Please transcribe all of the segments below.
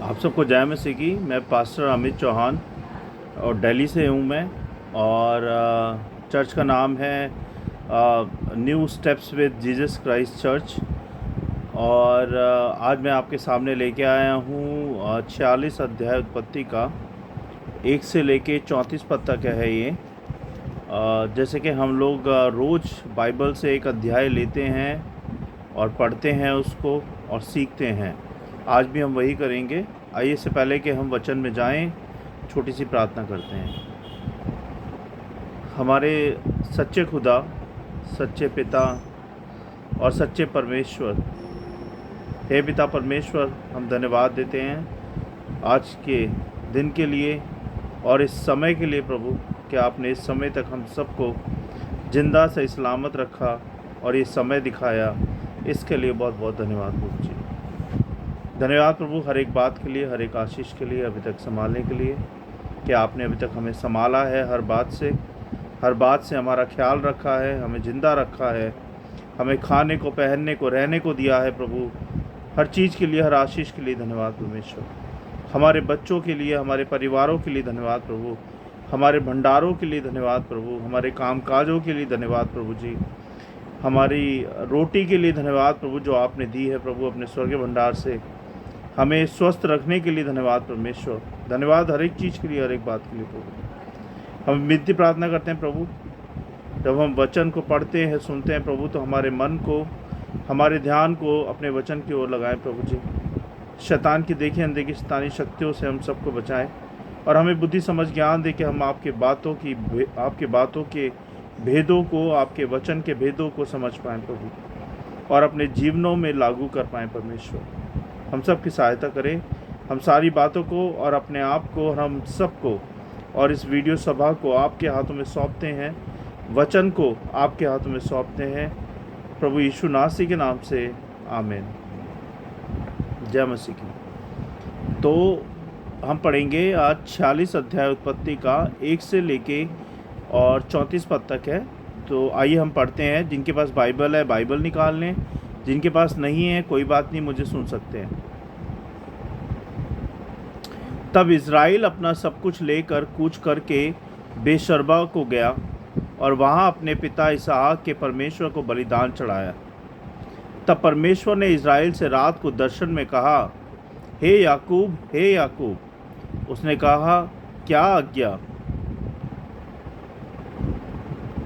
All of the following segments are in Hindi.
आप सबको जय मसीह की। मैं पास्टर अमित चौहान और दिल्ली से हूँ मैं। और चर्च का नाम है new steps with Jesus Christ church. और आज मैं आपके सामने लेके आया हूँ 46 अध्याय उत्पत्ति का 1 से लेके 34 पद तक है ये। जैसे कि हम लोग रोज़ बाइबल से एक अध्याय लेते हैं और पढ़ते हैं उसको और सीखते हैं। आज भी हम वही करेंगे। आइए, इससे पहले कि हम वचन में जाएं, छोटी सी प्रार्थना करते हैं। हमारे सच्चे खुदा, सच्चे पिता और सच्चे परमेश्वर, हे पिता परमेश्वर, हम धन्यवाद देते हैं आज के दिन के लिए और इस समय के लिए प्रभु, कि आपने इस समय तक हम सबको जिंदा सही सलामत रखा और ये समय दिखाया। इसके लिए बहुत बहुत धन्यवाद प्रभु जी। धन्यवाद प्रभु हर एक बात के लिए, हर एक आशीष के लिए, अभी तक संभालने के लिए, कि आपने अभी तक हमें संभाला है। हर बात से हमारा ख्याल रखा है, हमें ज़िंदा रखा है, हमें खाने को, पहनने को, रहने को दिया है प्रभु। हर चीज़ के लिए, हर आशीष के लिए धन्यवाद परमेश्वर। हमारे बच्चों के लिए, हमारे परिवारों के लिए धन्यवाद प्रभु। हमारे भंडारों के लिए धन्यवाद प्रभु। हमारे कामकाजों के लिए धन्यवाद प्रभु जी। हमारी रोटी के लिए धन्यवाद प्रभु, जो आपने दी है प्रभु अपने स्वर्गीय भंडार से। हमें स्वस्थ रखने के लिए धन्यवाद परमेश्वर। धन्यवाद हर एक चीज़ के लिए, हर एक बात के लिए प्रभु। हम विनती प्रार्थना करते हैं प्रभु, जब हम वचन को पढ़ते हैं, सुनते हैं प्रभु, तो हमारे मन को, हमारे ध्यान को अपने वचन की ओर लगाएं प्रभु जी। शैतान की देखी अनदेखी शैतानी शक्तियों से हम सबको बचाएं और हमें बुद्धि समझ ज्ञान दे कि हम आपके बातों के भेदों को, आपके वचन के भेदों को समझ पाएँ प्रभु और अपने जीवनों में लागू कर पाएँ परमेश्वर। हम सब की सहायता करें। हम सारी बातों को और अपने आप को और हम सबको और इस वीडियो सभा को आपके हाथों में सौंपते हैं, वचन को आपके हाथों में सौंपते हैं प्रभु यीशु नासी के नाम से, आमीन। जय मसीह की। तो हम पढ़ेंगे आज 46 अध्याय उत्पत्ति का 1 से लेके और 34 पद तक है। तो आइए हम पढ़ते हैं। जिनके पास बाइबल है बाइबल निकाल लें, जिनके पास नहीं है कोई बात नहीं, मुझे सुन सकते हैं। तब इज़राइल अपना सब कुछ लेकर कूच करके बेशर्बा को गया और वहाँ अपने पिता इसहाक के परमेश्वर को बलिदान चढ़ाया। तब परमेश्वर ने इज़राइल से रात को दर्शन में कहा, हे याकूब, हे याकूब। उसने कहा, क्या आज्ञा?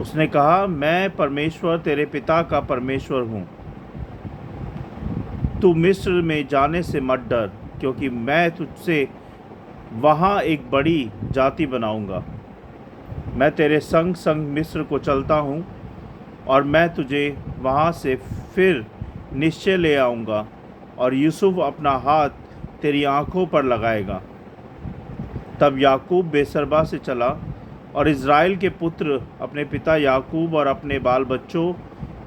उसने कहा, मैं परमेश्वर तेरे पिता का परमेश्वर हूँ। तू मिस्र में जाने से मत डर, क्योंकि मैं तुझसे वहाँ एक बड़ी जाति बनाऊँगा। मैं तेरे संग संग मिस्र को चलता हूँ और मैं तुझे वहाँ से फिर निश्चय ले आऊँगा और यूसुफ अपना हाथ तेरी आँखों पर लगाएगा। तब याकूब बेसरबा से चला और इज़राइल के पुत्र अपने पिता याकूब और अपने बाल बच्चों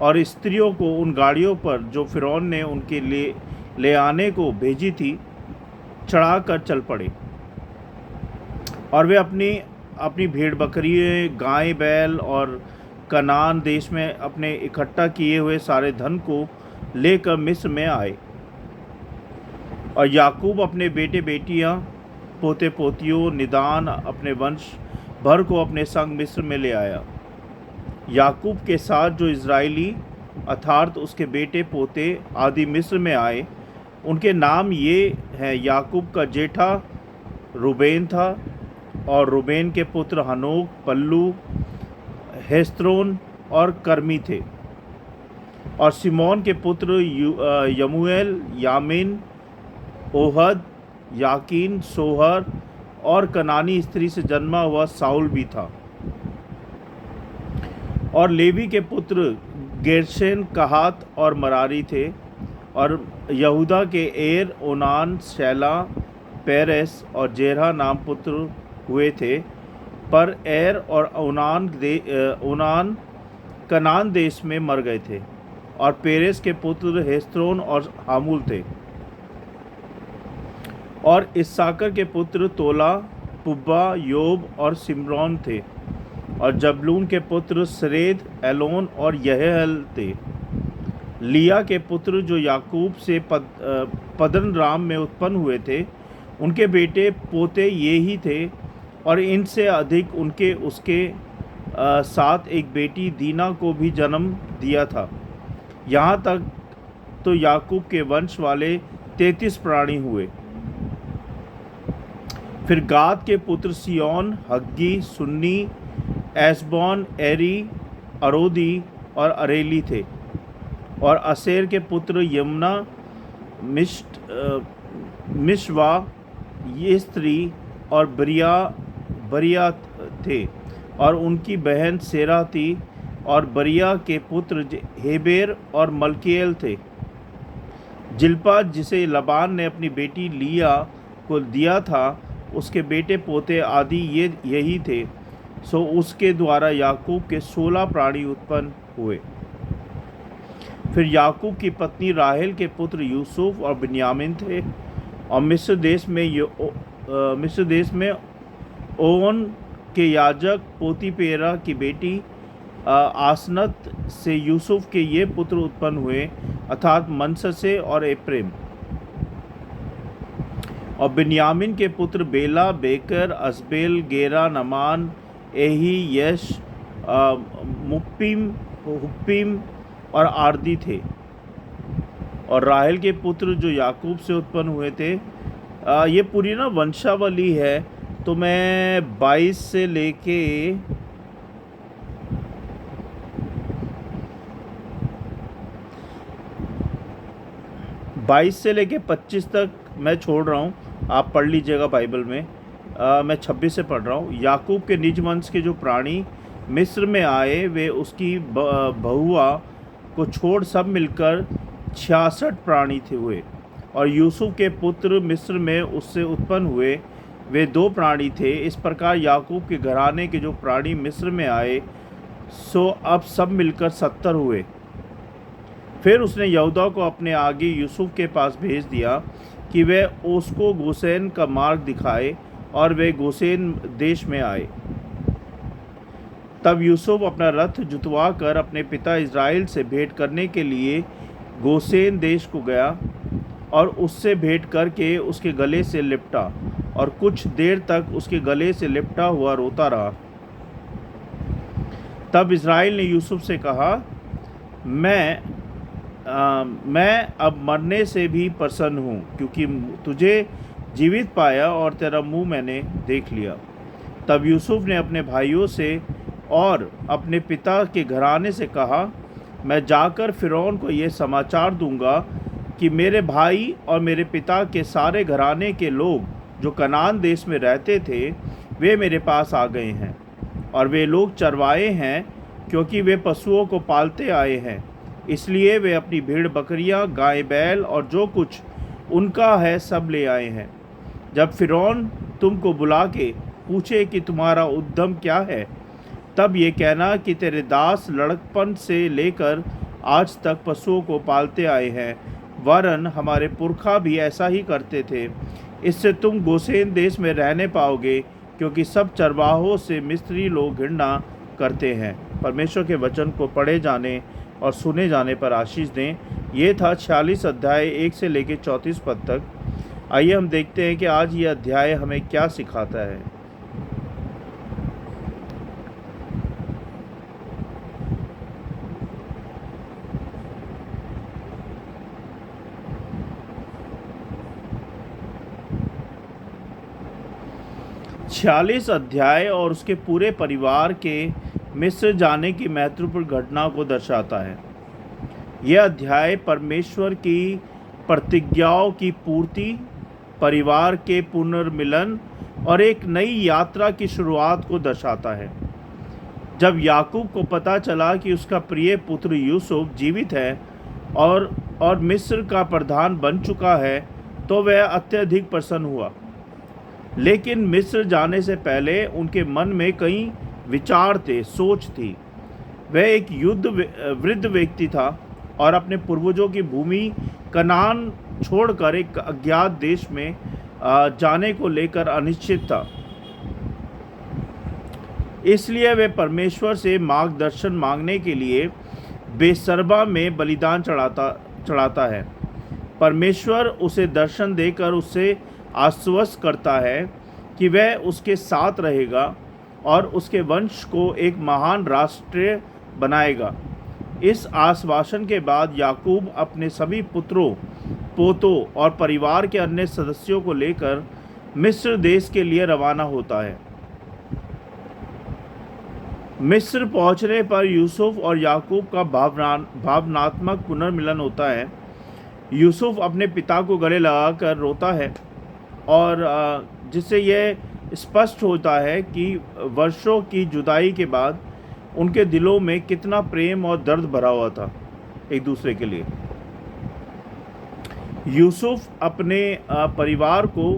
और स्त्रियों को उन गाड़ियों पर जो फ़िरौन ने उनके लिए ले आने को भेजी थी चढ़ाकर चल पड़े। और वे अपनी भेड़ बकरी, गाय बैल और कनान देश में अपने इकट्ठा किए हुए सारे धन को लेकर मिस्र में आए। और याकूब अपने बेटे बेटियां, पोते पोतियों, निदान अपने वंश भर को अपने संग मिस्र में ले आया। याकूब के साथ जो इज़राइली अर्थात उसके बेटे पोते आदि मिस्र में आए, उनके नाम ये हैं। याकूब का जेठा रूबेन था और रूबेन के पुत्र हनोक, पल्लू, हेस्रोन और कर्मी थे। और सिमोन के पुत्र यमूएल, यामीन, ओहद, याकीन, सोहर और कनानी स्त्री से जन्मा हुआ साउल भी था। और लेवी के पुत्र गेर्शोन, कहात और मरारी थे। और यहूदा के एर, ओनान, शैला, पेरेस और जेरह नाम पुत्र हुए थे। पर एर और ओनान कनान देश में मर गए थे। और पेरेस के पुत्र हेस्रोन और हामूल थे। और इस्साकर के पुत्र तोला, पुब्बा, योब और सिमरोन थे। और जबलून के पुत्र सरेद, एलोन और यहेल थे। लिया के पुत्र जो याकूब से पदन राम में उत्पन्न हुए थे, उनके बेटे पोते ये ही थे, और इनसे अधिक उनके उसके साथ एक बेटी दीना को भी जन्म दिया था। यहाँ तक तो याकूब के वंश वाले 33 प्राणी हुए। फिर गाद के पुत्र सियोन, हग्गी, सुन्नी, एसबोन, एरी, अरोदी और अरेली थे। और असेर के पुत्र यमुना, मिशवा, येस्त्री और बरिया थे, और उनकी बहन सेरा थी। और बरिया के पुत्र हेबेर और मलकीएल थे। जिल्पा, जिसे लबान ने अपनी बेटी लिया को दिया था, उसके बेटे पोते आदि यही थे। सो उसके द्वारा याकूब के 16 प्राणी उत्पन्न हुए। फिर याकूब की पत्नी राहेल के पुत्र यूसुफ और बिन्यामीन थे। और मिस्र देश में ओन के याजक पोतीपेरा की बेटी आसनत से यूसुफ के ये पुत्र उत्पन्न हुए, अर्थात मनश्शे और एप्रैम। और बिन्यामीन के पुत्र बेला, बेकर, अस्बेल, गेरा, नमान, एही, यश, हुप्पीम और आर्दी थे। और राहेल के पुत्र जो याकूब से उत्पन्न हुए थे, ये पूरी ना वंशावली है, तो मैं 22 से लेके 25 तक मैं छोड़ रहा हूँ, आप पढ़ लीजिएगा बाइबल में। मैं 26 से पढ़ रहा हूँ। याकूब के निज वंश के जो प्राणी मिस्र में आए, वे उसकी बहुआ को छोड़ सब मिलकर 66 प्राणी थे हुए। और यूसुफ के पुत्र मिस्र में उससे उत्पन्न हुए, वे 2 प्राणी थे। इस प्रकार याकूब के घराने के जो प्राणी मिस्र में आए, सो अब सब मिलकर 70 हुए। फिर उसने यहूदा को अपने आगे यूसुफ के पास भेज दिया कि वह उसको गोसेन का मार्ग दिखाए, और वे गोसेन देश में आए। तब यूसुफ अपना रथ जुतवा कर अपने पिता इज़राइल से भेंट करने के लिए गोसेन देश को गया, और उससे भेंट करके उसके गले से लिपटा, और कुछ देर तक उसके गले से लिपटा हुआ रोता रहा। तब इज़राइल ने यूसुफ से कहा, मैं अब मरने से भी प्रसन्न हूँ, क्योंकि तुझे जीवित पाया और तेरा मुंह मैंने देख लिया। तब यूसुफ ने अपने भाइयों से और अपने पिता के घराने से कहा, मैं जाकर फ़िरौन को ये समाचार दूंगा कि मेरे भाई और मेरे पिता के सारे घराने के लोग जो कनान देश में रहते थे, वे मेरे पास आ गए हैं। और वे लोग चरवाए हैं, क्योंकि वे पशुओं को पालते आए हैं। इसलिए वे अपनी भेड़ बकरियां, गाय बैल और जो कुछ उनका है सब ले आए हैं। जब फ़िरौन तुमको बुला के पूछे कि तुम्हारा उद्यम क्या है, तब ये कहना कि तेरे दास लड़कपन से लेकर आज तक पशुओं को पालते आए हैं, वरन हमारे पुरखा भी ऐसा ही करते थे। इससे तुम गोसेन देश में रहने पाओगे, क्योंकि सब चरवाहों से मिस्री लोग घृणा करते हैं। परमेश्वर के वचन को पढ़े जाने और सुने जाने पर आशीष दें। ये था 46 अध्याय 1 से लेकर 34 पद तक। आइए हम देखते हैं कि आज ये अध्याय हमें क्या सिखाता है। छियालीस अध्याय और उसके पूरे परिवार के मिस्र जाने की महत्वपूर्ण घटना को दर्शाता है। यह अध्याय परमेश्वर की प्रतिज्ञाओं की पूर्ति, परिवार के पुनर्मिलन और एक नई यात्रा की शुरुआत को दर्शाता है। जब याकूब को पता चला कि उसका प्रिय पुत्र यूसुफ जीवित है और मिस्र का प्रधान बन चुका है, तो वह अत्यधिक प्रसन्न हुआ। लेकिन मिस्र जाने से पहले उनके मन में कई विचार थे, सोच थी। वह एक वृद्ध व्यक्ति था और अपने पूर्वजों की भूमि कनान छोड़कर एक अज्ञात देश में जाने को लेकर अनिश्चित था। इसलिए वह परमेश्वर से मार्गदर्शन मांगने के लिए बेसरबा में बलिदान चढ़ाता है। परमेश्वर उसे दर्शन देकर उससे आश्वस्त करता है कि वह उसके साथ रहेगा और उसके वंश को एक महान राष्ट्र बनाएगा। इस आश्वासन के बाद याकूब अपने सभी पुत्रों, पोतों और परिवार के अन्य सदस्यों को लेकर मिस्र देश के लिए रवाना होता है। मिस्र पहुंचने पर यूसुफ और याकूब का भावनात्मक पुनर्मिलन होता है। यूसुफ अपने पिता को गले लगाकर रोता है और जिससे यह स्पष्ट होता है कि वर्षों की जुदाई के बाद उनके दिलों में कितना प्रेम और दर्द भरा हुआ था एक दूसरे के लिए। यूसुफ अपने परिवार को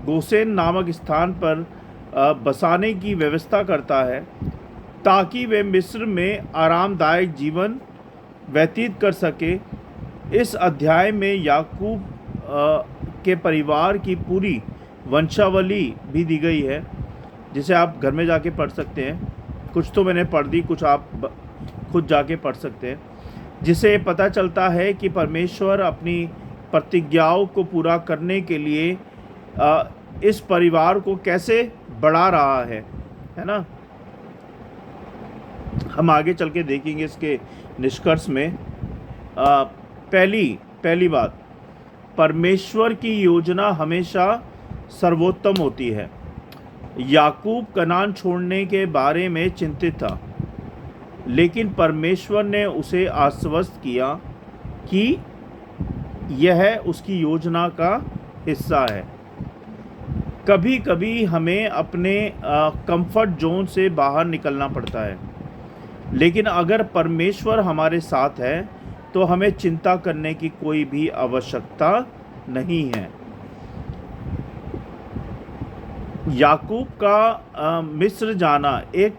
गोसेन नामक स्थान पर बसाने की व्यवस्था करता है ताकि वे मिस्र में आरामदायक जीवन व्यतीत कर सके। इस अध्याय में याकूब के परिवार की पूरी वंशावली भी दी गई है, जिसे आप घर में जाके पढ़ सकते हैं। कुछ तो मैंने पढ़ दी, कुछ आप खुद जाके पढ़ सकते हैं, जिससे पता चलता है कि परमेश्वर अपनी प्रतिज्ञाओं को पूरा करने के लिए इस परिवार को कैसे बढ़ा रहा है ना। हम आगे चल के देखेंगे इसके निष्कर्ष में। पहली बात, परमेश्वर की योजना हमेशा सर्वोत्तम होती है। याकूब कनान छोड़ने के बारे में चिंतित था, लेकिन परमेश्वर ने उसे आश्वस्त किया कि यह उसकी योजना का हिस्सा है। कभी कभी हमें अपने कंफर्ट जोन से बाहर निकलना पड़ता है, लेकिन अगर परमेश्वर हमारे साथ है तो हमें चिंता करने की कोई भी आवश्यकता नहीं है। याकूब का मिस्र जाना एक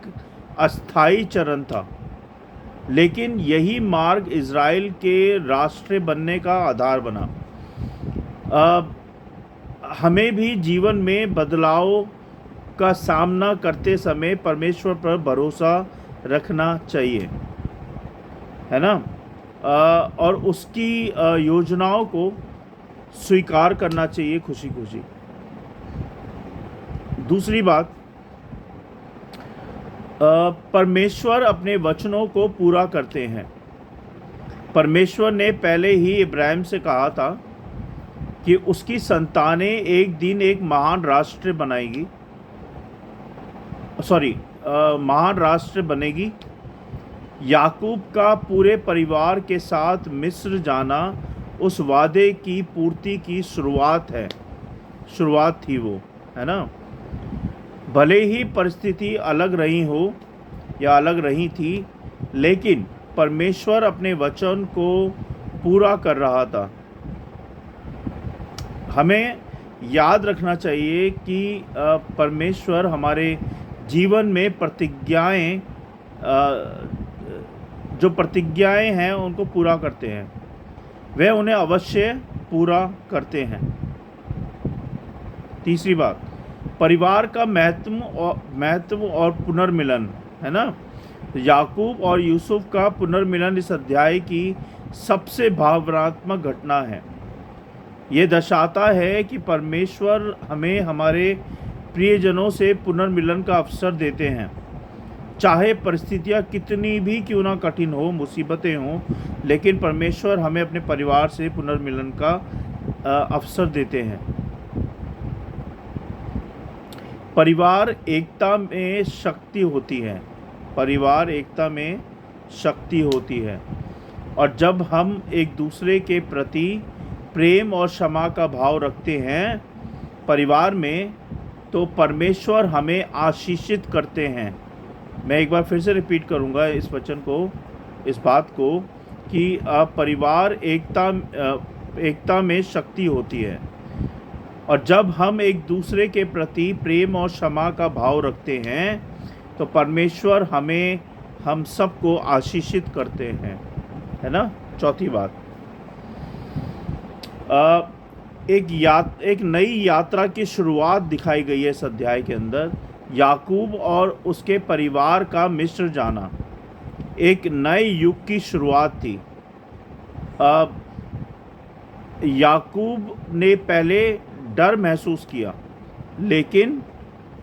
अस्थायी चरण था, लेकिन यही मार्ग इज़राइल के राष्ट्र बनने का आधार बना। हमें भी जीवन में बदलाव का सामना करते समय परमेश्वर पर भरोसा रखना चाहिए, है ना, और उसकी योजनाओं को स्वीकार करना चाहिए खुशी खुशी। दूसरी बात, परमेश्वर अपने वचनों को पूरा करते हैं। परमेश्वर ने पहले ही इब्राहिम से कहा था कि उसकी संतानें एक दिन एक महान राष्ट्र बनेगी। याकूब का पूरे परिवार के साथ मिस्र जाना उस वादे की पूर्ति की शुरुआत थी वो, है ना। भले ही परिस्थिति अलग रही थी, लेकिन परमेश्वर अपने वचन को पूरा कर रहा था। हमें याद रखना चाहिए कि परमेश्वर हमारे जीवन में जो प्रतिज्ञाएं हैं उनको पूरा करते हैं। वे उन्हें अवश्य पूरा करते हैं। तीसरी बात, परिवार का महत्व और पुनर्मिलन, है ना। याकूब और यूसुफ का पुनर्मिलन इस अध्याय की सबसे भावनात्मक घटना है। ये दर्शाता है कि परमेश्वर हमें हमारे प्रियजनों से पुनर्मिलन का अवसर देते हैं, चाहे परिस्थितियाँ कितनी भी क्यों ना कठिन हो, मुसीबतें हों, लेकिन परमेश्वर हमें अपने परिवार से पुनर्मिलन का अवसर देते हैं। परिवार एकता में शक्ति होती है। और जब हम एक दूसरे के प्रति प्रेम और क्षमा का भाव रखते हैं परिवार में, तो परमेश्वर हमें आशीषित करते हैं। मैं एक बार फिर से रिपीट करूंगा इस बात को कि परिवार एकता में शक्ति होती है। और जब हम एक दूसरे के प्रति प्रेम और क्षमा का भाव रखते हैं तो परमेश्वर हम सबको आशीषित करते हैं, है ना। चौथी बात, एक नई यात्रा की शुरुआत दिखाई गई है इस अध्याय के अंदर। याकूब और उसके परिवार का मिस्र जाना एक नए युग की शुरुआत थी। याकूब ने पहले डर महसूस किया, लेकिन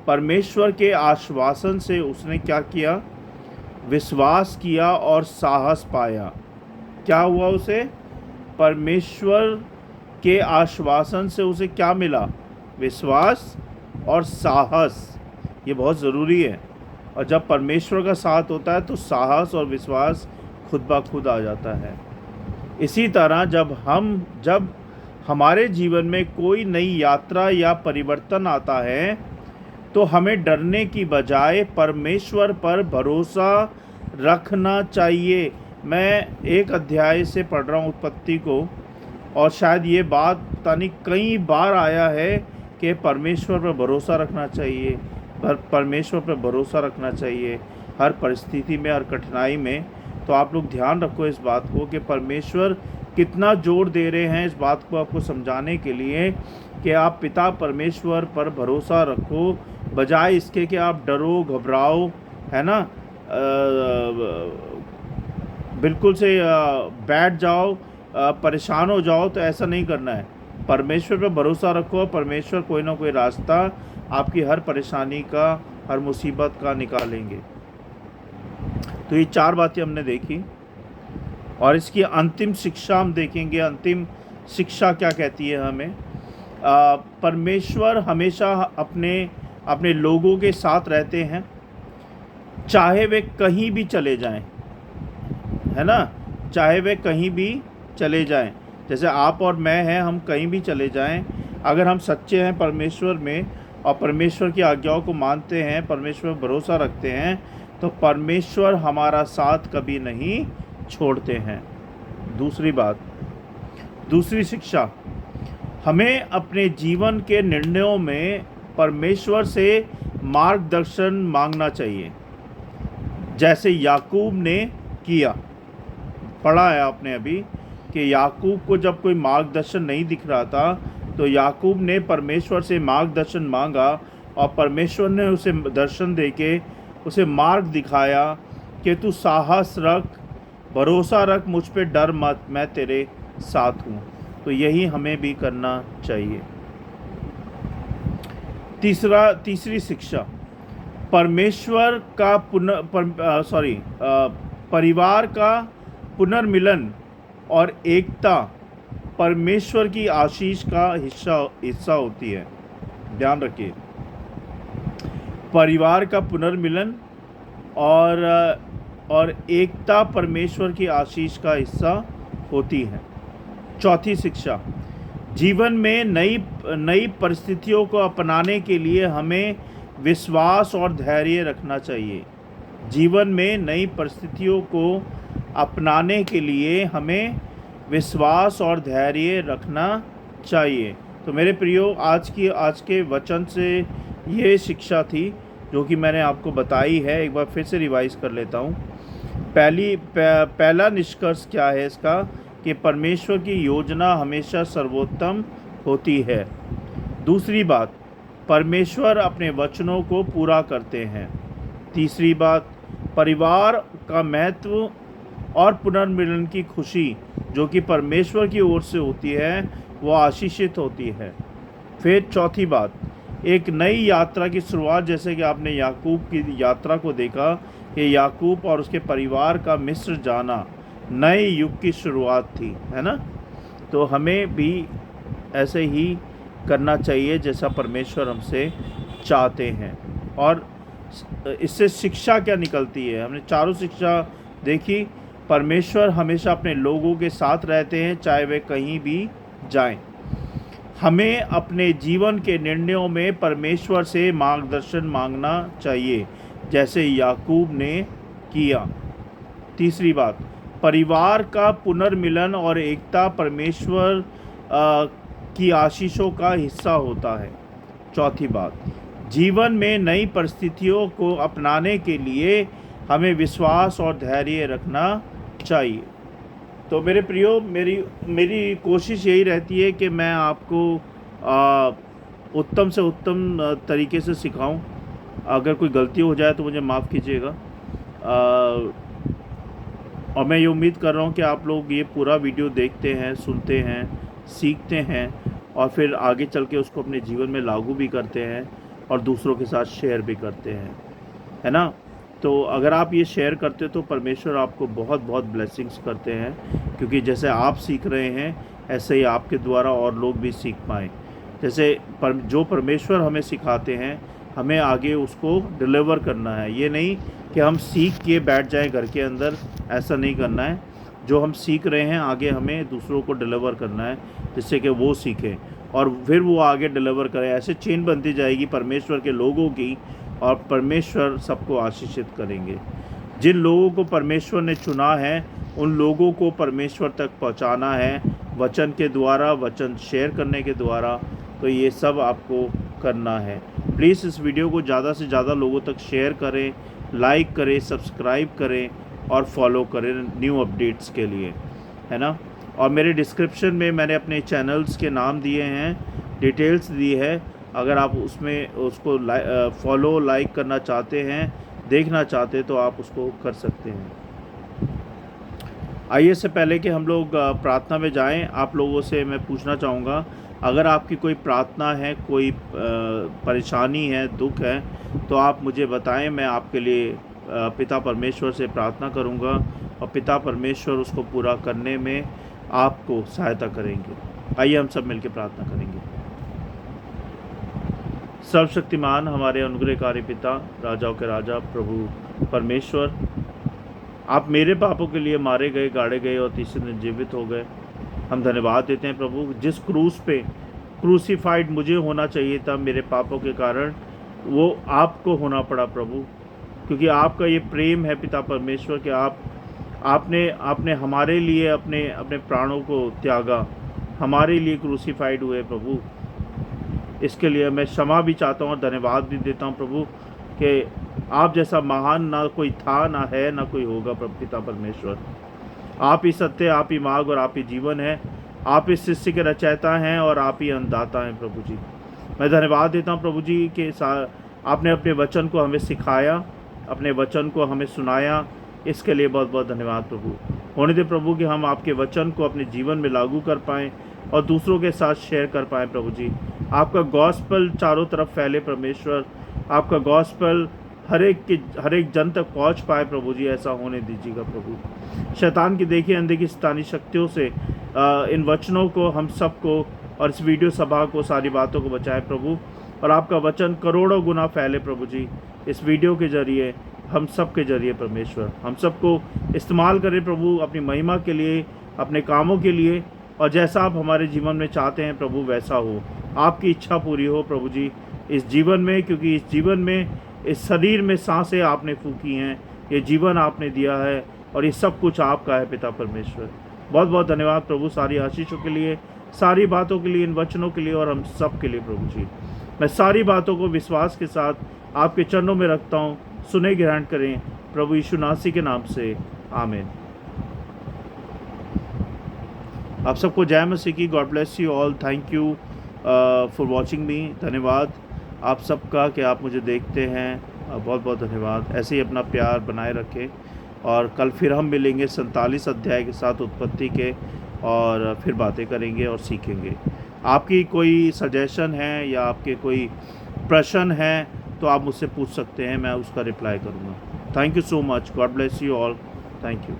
परमेश्वर के आश्वासन से उसने क्या किया? विश्वास किया और साहस पाया। क्या हुआ उसे? परमेश्वर के आश्वासन से उसे क्या मिला? विश्वास और साहस। ये बहुत ज़रूरी है। और जब परमेश्वर का साथ होता है तो साहस और विश्वास खुद ब खुद आ जाता है। इसी तरह जब हमारे जीवन में कोई नई यात्रा या परिवर्तन आता है तो हमें डरने की बजाय परमेश्वर पर भरोसा रखना चाहिए। मैं एक अध्याय से पढ़ रहा हूँ उत्पत्ति को, और शायद ये बात पता नहीं कई बार आया है कि परमेश्वर पर भरोसा रखना चाहिए, परमेश्वर पर भरोसा रखना चाहिए हर परिस्थिति में, हर कठिनाई में। तो आप लोग ध्यान रखो इस बात को कि परमेश्वर कितना जोर दे रहे हैं इस बात को आपको समझाने के लिए कि आप पिता परमेश्वर पर भरोसा रखो, बजाय इसके कि आप डरो, घबराओ, है ना, बिल्कुल से बैठ जाओ, परेशान हो जाओ। तो ऐसा नहीं करना है। परमेश्वर पर भरोसा रखो, परमेश्वर कोई ना कोई रास्ता आपकी हर परेशानी का, हर मुसीबत का निकालेंगे। तो ये 4 बातें हमने देखी, और इसकी अंतिम शिक्षा हम देखेंगे। अंतिम शिक्षा क्या कहती है हमें? परमेश्वर हमेशा अपने लोगों के साथ रहते हैं, चाहे वे कहीं भी चले जाएं, है ना, चाहे वे कहीं भी चले जाएं। जैसे आप और मैं हैं, हम कहीं भी चले जाएं, अगर हम सच्चे हैं परमेश्वर में और परमेश्वर की आज्ञाओं को मानते हैं, परमेश्वर पर भरोसा रखते हैं, तो परमेश्वर हमारा साथ कभी नहीं छोड़ते हैं। दूसरी शिक्षा, हमें अपने जीवन के निर्णयों में परमेश्वर से मार्गदर्शन मांगना चाहिए, जैसे याकूब ने किया। पढ़ा है आपने अभी कि याकूब को जब कोई मार्गदर्शन नहीं दिख रहा था तो याकूब ने परमेश्वर से मार्गदर्शन मांगा, और परमेश्वर ने उसे दर्शन देके उसे मार्ग दिखाया कि तू साहस रख, भरोसा रख, मुझ पे डर मत, मैं तेरे साथ हूँ। तो यही हमें भी करना चाहिए। तीसरी शिक्षा, परमेश्वर का परिवार का पुनर्मिलन और एकता परमेश्वर की आशीष का हिस्सा होती है। ध्यान रखिए, परिवार का पुनर्मिलन और एकता परमेश्वर की आशीष का हिस्सा होती है। चौथी शिक्षा, जीवन में नई परिस्थितियों को अपनाने के लिए हमें विश्वास और धैर्य रखना चाहिए। जीवन में नई परिस्थितियों को अपनाने के लिए हमें विश्वास और धैर्य रखना चाहिए। तो मेरे प्रियो, आज के वचन से ये शिक्षा थी जो कि मैंने आपको बताई है। एक बार फिर से रिवाइज कर लेता हूँ। पहला निष्कर्ष क्या है इसका? कि परमेश्वर की योजना हमेशा सर्वोत्तम होती है। दूसरी बात, परमेश्वर अपने वचनों को पूरा करते हैं। तीसरी बात, परिवार का महत्व और पुनर्मिलन की खुशी जो कि परमेश्वर की ओर से होती है वो आशीषित होती है। फिर चौथी बात, एक नई यात्रा की शुरुआत, जैसे कि आपने याकूब की यात्रा को देखा कि याकूब और उसके परिवार का मिस्र जाना नए युग की शुरुआत थी, है ना। तो हमें भी ऐसे ही करना चाहिए जैसा परमेश्वर हमसे चाहते हैं। और इससे शिक्षा क्या निकलती है? हमने चारों शिक्षा देखी। परमेश्वर हमेशा अपने लोगों के साथ रहते हैं, चाहे वे कहीं भी जाएं। हमें अपने जीवन के निर्णयों में परमेश्वर से मार्गदर्शन मांगना चाहिए, जैसे याकूब ने किया। तीसरी बात, परिवार का पुनर्मिलन और एकता परमेश्वर की आशीषों का हिस्सा होता है। चौथी बात, जीवन में नई परिस्थितियों को अपनाने के लिए हमें विश्वास और धैर्य रखना चाहिए। तो मेरे प्रियो, मेरी कोशिश यही रहती है कि मैं आपको उत्तम से उत्तम तरीके से सिखाऊं। अगर कोई गलती हो जाए तो मुझे माफ़ कीजिएगा। और मैं ये उम्मीद कर रहा हूँ कि आप लोग ये पूरा वीडियो देखते हैं, सुनते हैं, सीखते हैं और फिर आगे चल के उसको अपने जीवन में लागू भी करते हैं और दूसरों के साथ शेयर भी करते हैं, है ना। तो अगर आप ये शेयर करते हो तो परमेश्वर आपको बहुत बहुत ब्लेसिंग्स करते हैं, क्योंकि जैसे आप सीख रहे हैं ऐसे ही आपके द्वारा और लोग भी सीख पाएँ। जैसे जो परमेश्वर हमें सिखाते हैं हमें आगे उसको डिलीवर करना है। ये नहीं कि हम सीख के बैठ जाएं घर के अंदर, ऐसा नहीं करना है। जो हम सीख रहे हैं आगे हमें दूसरों को डिलीवर करना है, जिससे कि वो सीखें और फिर वो आगे डिलीवर करें। ऐसे चेन बनती जाएगी परमेश्वर के लोगों की, और परमेश्वर सबको आशीषित करेंगे। जिन लोगों को परमेश्वर ने चुना है उन लोगों को परमेश्वर तक पहुंचाना है, वचन के द्वारा, वचन शेयर करने के द्वारा। तो ये सब आपको करना है। प्लीज़ इस वीडियो को ज़्यादा से ज़्यादा लोगों तक शेयर करें, लाइक करें, सब्सक्राइब करें और फॉलो करें न्यू अपडेट्स के लिए, है ना। और मेरे डिस्क्रिप्शन में मैंने अपने चैनल्स के नाम दिए हैं, डिटेल्स दी है। अगर आप उसमें उसको फॉलो लाइक करना चाहते हैं, देखना चाहते हैं, तो आप उसको कर सकते हैं। आइए, से पहले कि हम लोग प्रार्थना में जाएं, आप लोगों से मैं पूछना चाहूँगा, अगर आपकी कोई प्रार्थना है, कोई परेशानी है, दुख है, तो आप मुझे बताएं। मैं आपके लिए पिता परमेश्वर से प्रार्थना करूँगा और पिता परमेश्वर उसको पूरा करने में आपको सहायता करेंगे। आइए हम सब मिलकर प्रार्थना करेंगे। सर्वशक्तिमान हमारे अनुग्रहकारी पिता, राजाओं के राजा, प्रभु परमेश्वर, आप मेरे पापों के लिए मारे गए, गाड़े गए और तीसरे दिन जीवित हो गए। हम धन्यवाद देते हैं प्रभु, जिस क्रूस पे क्रूसीफाइड मुझे होना चाहिए था मेरे पापों के कारण, वो आपको होना पड़ा प्रभु, क्योंकि आपका ये प्रेम है पिता परमेश्वर कि आपने हमारे लिए अपने प्राणों को त्यागा, हमारे लिए क्रूसीफाइड हुए प्रभु। इसके लिए मैं क्षमा भी चाहता हूँ और धन्यवाद भी देता हूँ प्रभु कि आप जैसा महान ना कोई था, ना है, ना कोई होगा प्रभु पिता परमेश्वर। आप ही सत्य, आप ही मार्ग और आप ही जीवन है। आप इस सृष्टि के रचयिता हैं और आप ही अन्नदाता हैं प्रभु जी। मैं धन्यवाद देता हूँ प्रभु जी कि आपने अपने वचन को हमें सिखाया, अपने वचन को हमें सुनाया। इसके लिए बहुत बहुत धन्यवाद प्रभु। होने दे प्रभु कि हम आपके वचन को अपने जीवन में लागू कर पाएँ और दूसरों के साथ शेयर कर पाएँ प्रभु जी। आपका गॉस्पेल चारों तरफ फैले परमेश्वर, आपका गॉस्पेल हर एक जन तक पहुंच पाए प्रभु जी, ऐसा होने दीजिएगा प्रभु। शैतान की देखिए अनदेखी शैतानी शक्तियों से इन वचनों को, हम सबको और इस वीडियो सभा को, सारी बातों को बचाए प्रभु, और आपका वचन करोड़ों गुना फैले प्रभु जी इस वीडियो के जरिए, हम सब के जरिए परमेश्वर। हम सबको इस्तेमाल करें प्रभु अपनी महिमा के लिए, अपने कामों के लिए, और जैसा आप हमारे जीवन में चाहते हैं प्रभु वैसा हो। आपकी इच्छा पूरी हो प्रभु जी इस जीवन में, क्योंकि इस जीवन में, इस शरीर में सांसें आपने फूकी हैं, ये जीवन आपने दिया है और ये सब कुछ आपका है पिता परमेश्वर। बहुत बहुत धन्यवाद प्रभु सारी आशीषों के लिए, सारी बातों के लिए, इन वचनों के लिए और हम सब के लिए प्रभु जी। मैं सारी बातों को विश्वास के साथ आपके चरणों में रखता हूँ, सुने ग्रहण करें प्रभु यीशु नासी के नाम से, आमीन। आप सबको जय मसीह की। God bless you all. Thank you for watching मी। धन्यवाद आप सबका कि आप मुझे देखते हैं। बहुत बहुत धन्यवाद। ऐसे ही अपना प्यार बनाए रखें और कल फिर हम मिलेंगे 47 अध्याय के साथ उत्पत्ति के, और फिर बातें करेंगे और सीखेंगे। आपकी कोई सजेशन है या आपके कोई प्रश्न हैं तो आप मुझसे पूछ सकते हैं, मैं उसका रिप्लाई करूँगा। Thank you so much. God bless you all. Thank you.